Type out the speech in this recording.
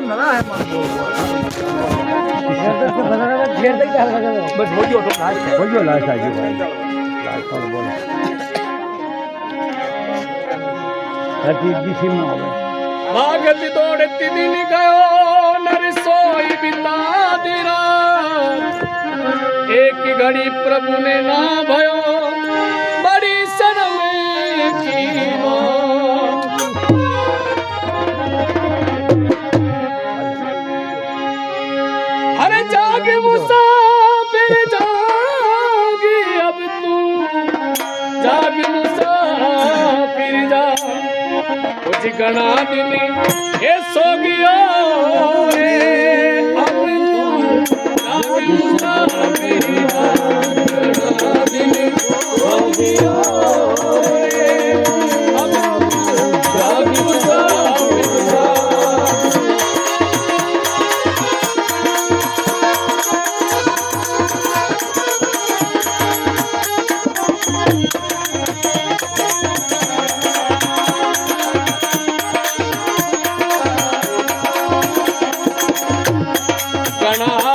नला है मां घेर दई चाल लगे बस हो गयो तो लास्ट है हो गयो लास्ट आई गयो लास्ट और बोलो हटी दिशी में आवे भागत दौड़ती दिन गयो नर सोई बिता दिरा एक घड़ी प्रभु ने ना भयो बड़ी शर्म की बात अरे जाग मुसाफिर जागी अब तू जाग मुसाफिर जा कुछ घना दिन ये सो गया रे अब तू जाग मुसाफिर जा घना दिन सो गया रे अब तू जाग मुसाफिर जा गणा